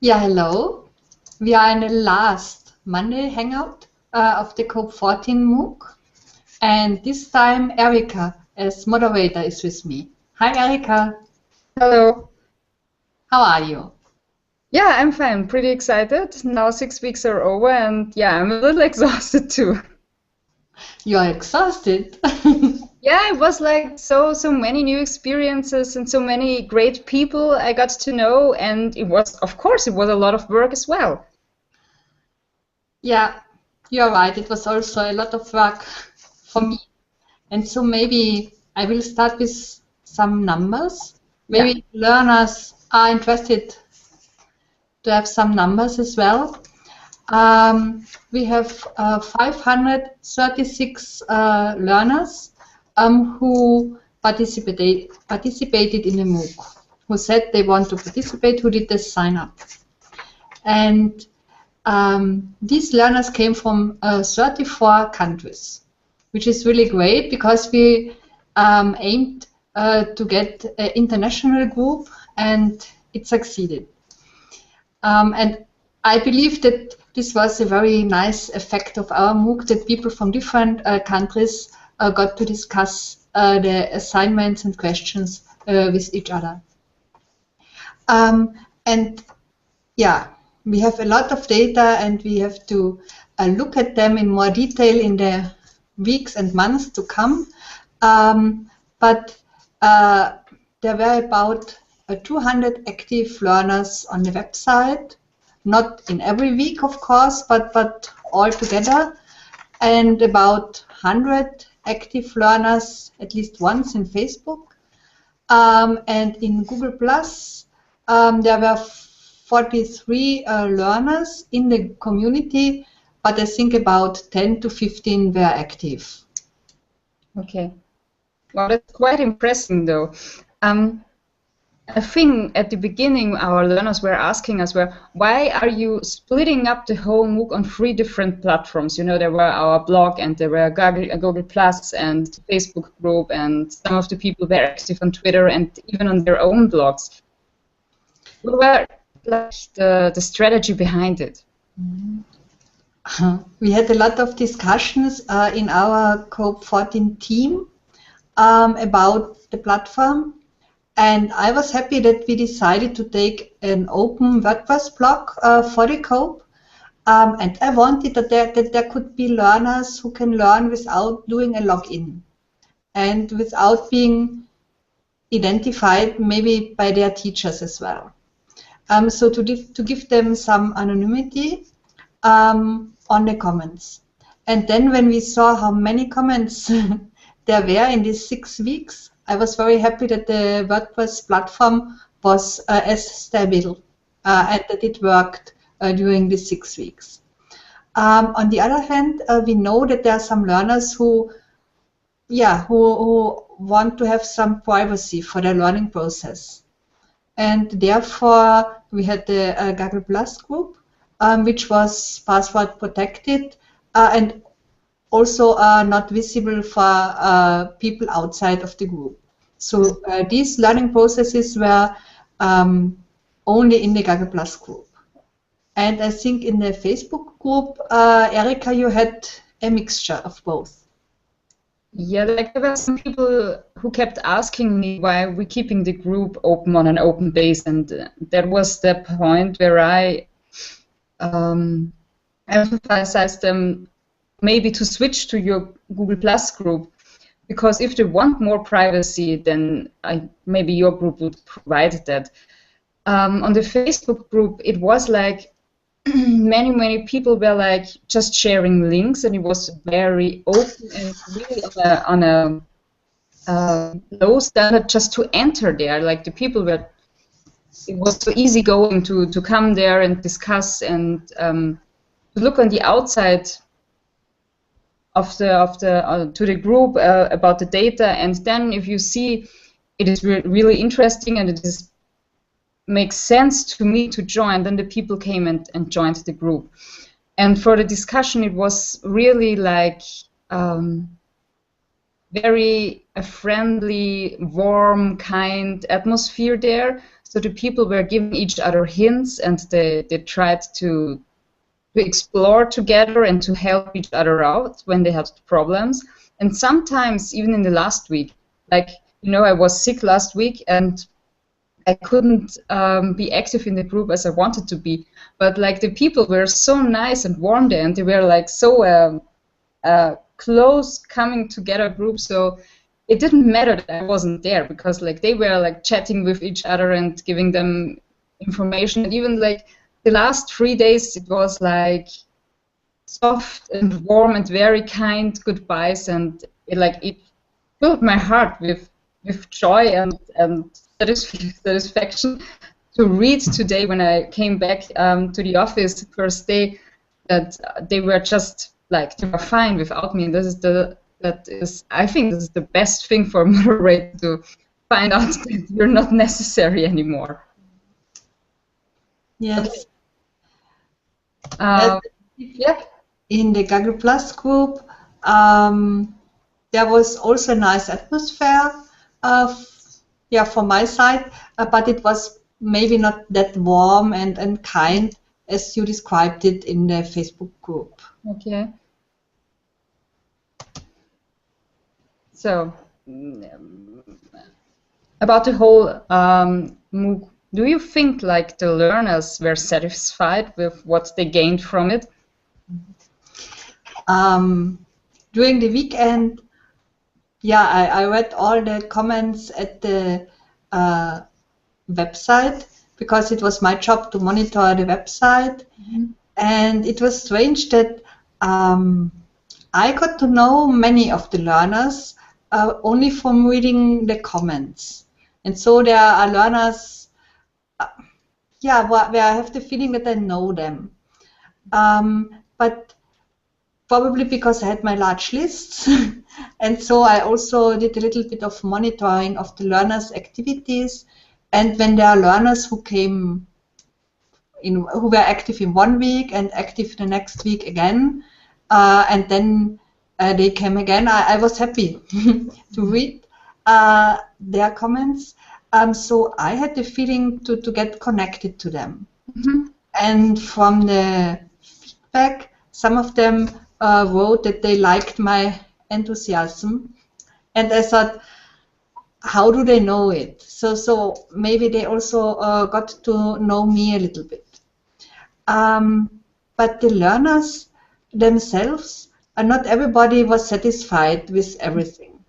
Yeah, hello. We are in the last Monday hangout of the cope14 MOOC, and this time Erika as moderator is with me. Hi Erika, Hello. how are you? Yeah, I'm fine. Pretty excited. Now 6 weeks are over, and yeah, I'm a little exhausted too. You're exhausted. Yeah, it was like so many new experiences and so many great people I got to know, and it was, of course, it was a lot of work as well. Yeah, you're right. It was also a lot of work for me. And so maybe I will start with some numbers. Yeah. Maybe learners are interested to have some numbers as well. We have 536 learners who participated in the MOOC, who said they want to participate, who did the sign up. And these learners came from 34 countries, which is really great because we aimed to get an international group, and it succeeded. And I believe that this was a very nice effect of our MOOC, that people from different countries got to discuss the assignments and questions with each other. And yeah, we have a lot of data, and we have to look at them in more detail in the weeks and months to come. But there were about 200 active learners on the website, not in every week, of course, but all together, and about 100 active learners at least once in Facebook. And in Google Plus, there were 43 learners in the community, but I think about 10 to 15 were active. Okay. Well, that's quite impressive, though. I think at the beginning our learners were asking us, why are you splitting up the whole MOOC on 3 different platforms? You know, there were our blog, and there were Google Plus and Facebook group, and some of the people were active on Twitter and even on their own blogs. What were like the strategy behind it? We had a lot of discussions in our cope14 team about the platform. And I was happy that we decided to take an open WordPress blog for the Cope. And I wanted that there could be learners who can learn without doing a login and without being identified maybe by their teachers as well. So to give them some anonymity on the comments. And then when we saw how many comments there were in these 6 weeks, I was very happy that the WordPress platform was as stable and that it worked during the 6 weeks. On the other hand, we know that there are some learners who want to have some privacy for their learning process. And therefore, we had the Google Plus group, which was password protected and also not visible for people outside of the group. So these learning processes were only in the Google Plus group. And I think in the Facebook group, Erika, you had a mixture of both. Yeah, like there were some people who kept asking me why we're keeping the group open on an open base, and that was the point where I emphasized them maybe to switch to your Google Plus group, because if they want more privacy, then maybe your group would provide that. On the Facebook group, it was like many people were like just sharing links, and it was very open and really on a low standard just to enter there. Like the people were, it was so easy going to come there and discuss and to look on the outside of the to the group about the data, and then if you see it is really interesting and it is makes sense to me to join, then the people came and joined the group. And for the discussion, it was really like very a friendly, warm, kind atmosphere there. So the people were giving each other hints, and they tried to explore together and to help each other out when they had problems. And sometimes, even in the last week, like, you know, I was sick last week and I couldn't be active in the group as I wanted to be. But like the people were so nice and warm there, and they were like so close coming together group. So it didn't matter that I wasn't there, because like they were like chatting with each other and giving them information. And even like the last 3 days, it was like soft and warm and very kind goodbyes, and it filled my heart with joy and satisfaction to read today when I came back to the office the first day, that they were just like, they were fine without me. And I think this is the best thing for a moderator, to find out that you're not necessary anymore. Yes. Yeah. In the Google Plus group, there was also a nice atmosphere, from my side, but it was maybe not that warm and kind as you described it in the Facebook group. Okay. So, about the whole MOOC, do you think like the learners were satisfied with what they gained from it? During the weekend, yeah, I read all the comments at the website, because it was my job to monitor the website. Mm-hmm. And it was strange that I got to know many of the learners only from reading the comments. And so there are learners, where I have the feeling that I know them. But probably because I had my large lists, and so I also did a little bit of monitoring of the learners' activities. And when there are learners who who were active in 1 week and active the next week again, and then they came again, I was happy to read their comments. So I had the feeling to get connected to them. Mm-hmm. And from the feedback, some of them wrote that they liked my enthusiasm, and I thought, how do they know it? So maybe they also got to know me a little bit. But the learners themselves, not everybody was satisfied with everything.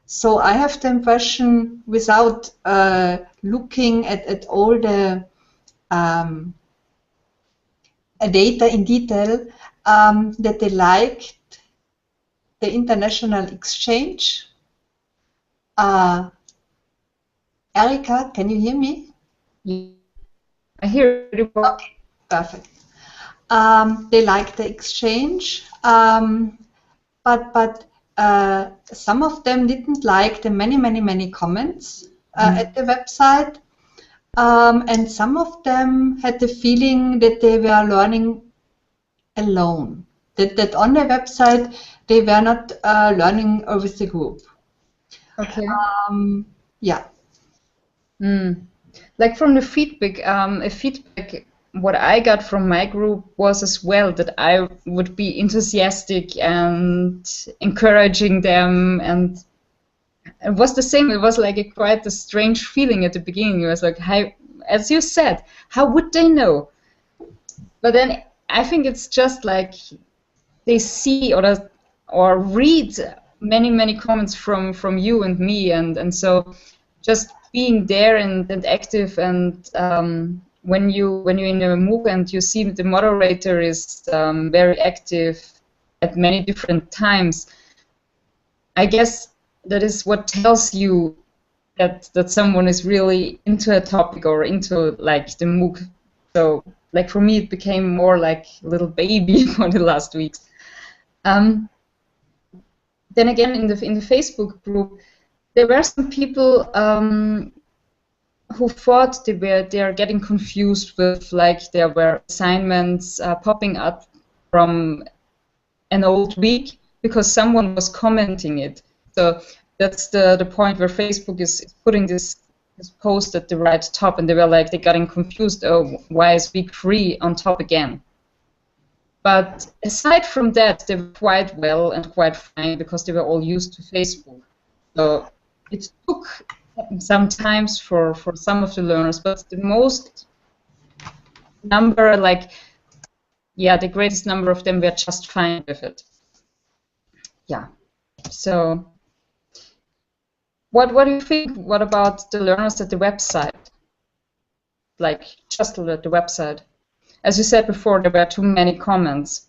So I have the impression, without looking at all the data in detail, that they liked the international exchange. Erika, can you hear me? Yeah. I hear you. Okay, perfect. They liked the exchange, but some of them didn't like the many comments at the website, and some of them had the feeling that they were learning alone, that on the website they were not learning with the group. Okay. Yeah. Like from the feedback, what I got from my group was as well that I would be enthusiastic and encouraging them, and it was the same. It was like quite a strange feeling at the beginning. It was like, as you said, how would they know? But then I think it's just like they see or read many comments from you and me, and so just being there and active, and when you're in a MOOC and you see the moderator is very active at many different times, I guess that is what tells you that someone is really into a topic or into like the MOOC. So like for me, it became more like a little baby for the last weeks. Then again, in the Facebook group, there were some people who thought they are getting confused with, like, there were assignments popping up from an old week because someone was commenting it. So that's the point where Facebook is putting this is posted at the right top, and they were like, they getting confused. Oh, why is week 3 on top again? But aside from that, they were quite well and quite fine because they were all used to Facebook. So it took sometimes for some of the learners, but the most number, like, yeah, the greatest number of them were just fine with it. Yeah. So what do you think? What about the learners at the website? Like, just at the website. As you said before, there were too many comments.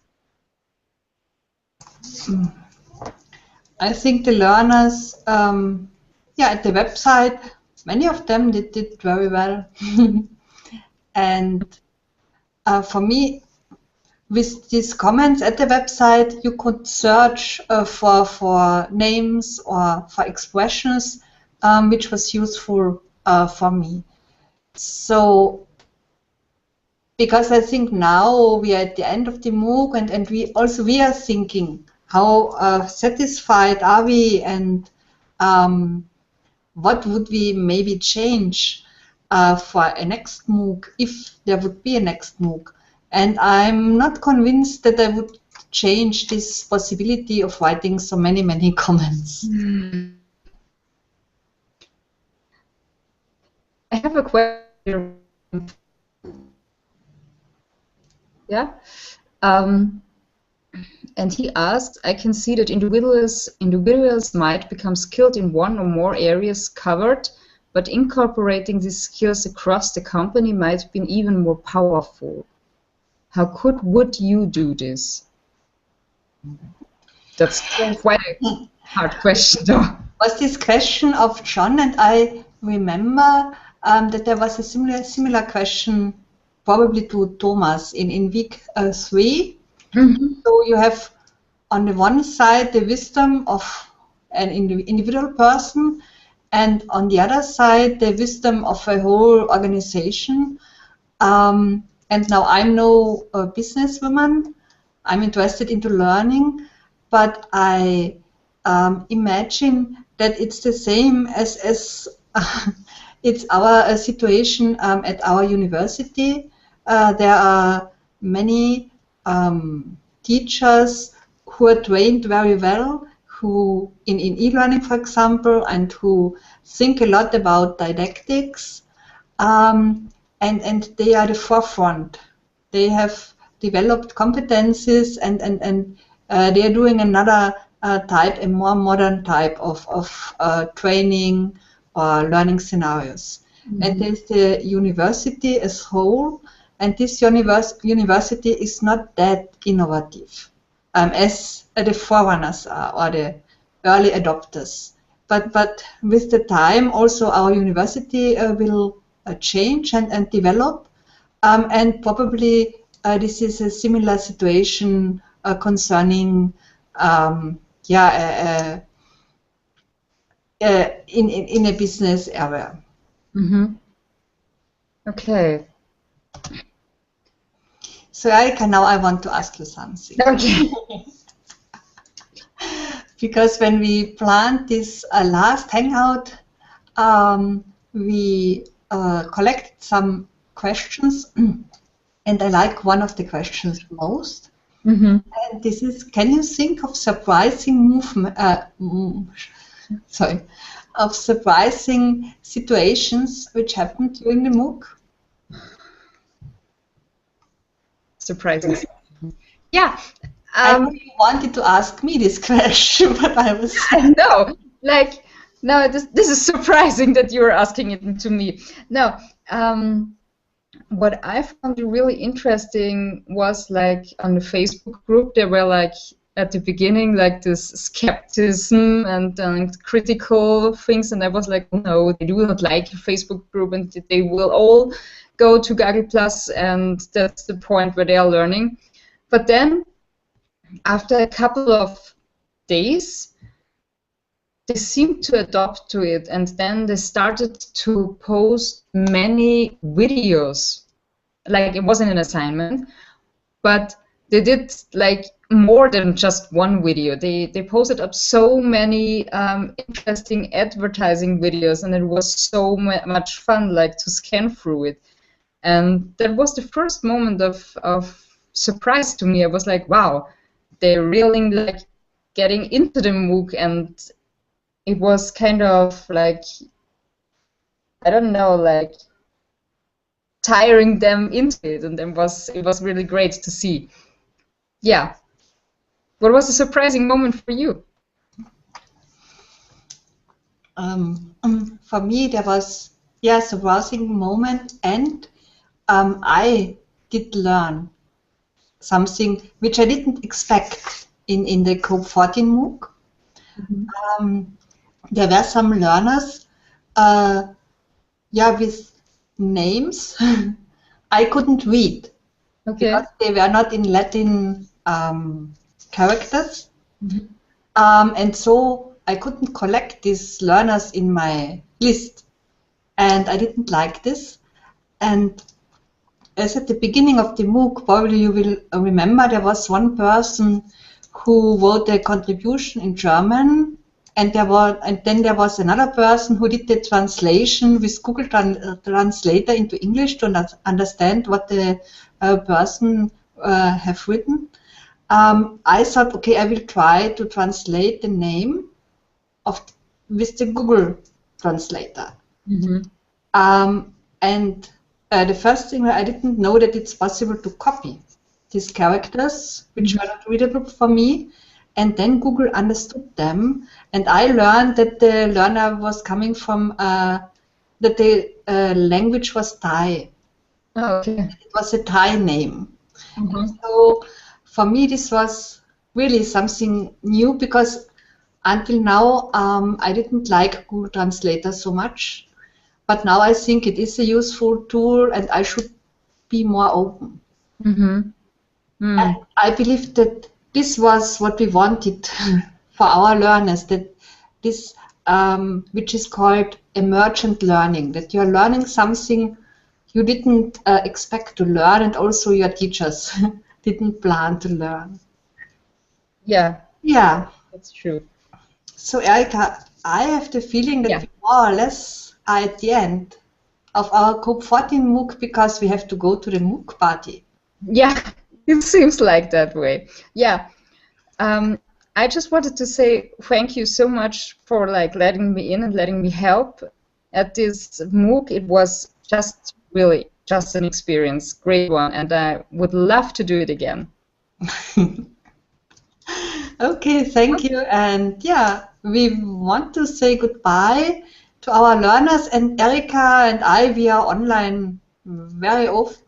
I think the learners, at the website, many of them did very well. And for me, with these comments at the website, you could search for names or for expressions, which was useful for me. So, because I think now we are at the end of the MOOC, and we are thinking how satisfied are we, and what would we maybe change for a next MOOC, if there would be a next MOOC. And I'm not convinced that I would change this possibility of writing so many comments. I have a question. Yeah. And he asked, I can see that individuals might become skilled in one or more areas covered, but incorporating these skills across the company might be even more powerful. How would you do this? That's quite a hard question, though. Was this question of John, and I remember that there was a similar question probably to Thomas in week 3. Mm-hmm. So you have on the one side the wisdom of an individual person, and on the other side the wisdom of a whole organization. And now I'm no businesswoman. I'm interested into learning, but I imagine that it's the same as it's our situation at our university. There are many teachers who are trained very well, who in e-learning, for example, and who think a lot about didactics, and they are the forefront. They have developed competencies, and they are doing another type, a more modern type of training or learning scenarios. Mm-hmm. And there's the university as whole, and this university is not that innovative as the forerunners are, or the early adopters. But with the time, also our university will change and develop, and probably this is a similar situation concerning in a business area. Mm-hmm. Okay. So Erika, now I want to ask you something. Okay. Because when we planned this last hangout, we collected some questions, and I like one of the questions most. Mm-hmm. And this is: can you think of surprising surprising situations which happened during the MOOC? Surprising. Yeah. I know you wanted to ask me this question, but I was... I know. Like, no, this is surprising that you're asking it to me. No. What I found really interesting was, like, on the Facebook group, there were, like, at the beginning, like, this skepticism and critical things, and I was like, no, they do not like a Facebook group, and they will all go to Google+, and that's the point where they are learning. But then, after a couple of days, they seemed to adopt to it, and then they started to post many videos. Like, it wasn't an assignment, but they did, like, more than just one video. They posted up so many interesting advertising videos, and it was so much fun, like, to scan through it. And that was the first moment of surprise to me. I was like, wow, they're really like getting into the MOOC, and it was kind of like, I don't know, like tiring them into it, and it was really great to see. Yeah. What was a surprising moment for you? For me, there was, a surprising moment, and I did learn something which I didn't expect in the cope14 MOOC. There were some learners, with names I couldn't read, because they were not in Latin characters, and so I couldn't collect these learners in my list, and I didn't like this. And as at the beginning of the MOOC, probably you will remember, there was one person who wrote a contribution in German, and then there was another person who did the translation with Google Translator into English to understand what the person have written. I thought, okay, I will try to translate the name with the Google Translator. And the first thing, I didn't know that it's possible to copy these characters, which were not readable for me, and then Google understood them, and I learned that the learner was coming from, that the language was Thai. Okay. It was a Thai name. So for me, this was really something new, because until now, I didn't like Google Translator so much, but now I think it is a useful tool, and I should be more open. And I believe that this was what we wanted for our learners, that this, which is called emergent learning, that you're learning something you didn't expect to learn, and also your teachers didn't plan to learn. Yeah. Yeah. That's true. So, Erika, I have the feeling that we more or less are at the end of our cope14 MOOC, because we have to go to the MOOC party. Yeah, it seems like that way. Yeah. I just wanted to say thank you so much for letting me in and letting me help at this MOOC. It was just really just an experience, great one, and I would love to do it again. Okay, thank you. And we want to say goodbye to our learners, and Erika and I, we are online very often,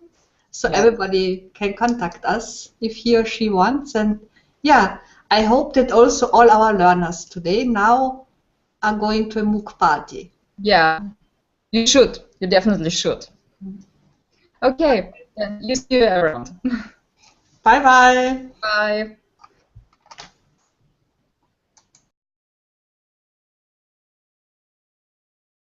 so everybody can contact us if he or she wants. And I hope that also all our learners today now are going to a MOOC party. Yeah, you should. You definitely should. Okay, then you see you around. Bye-bye. Bye.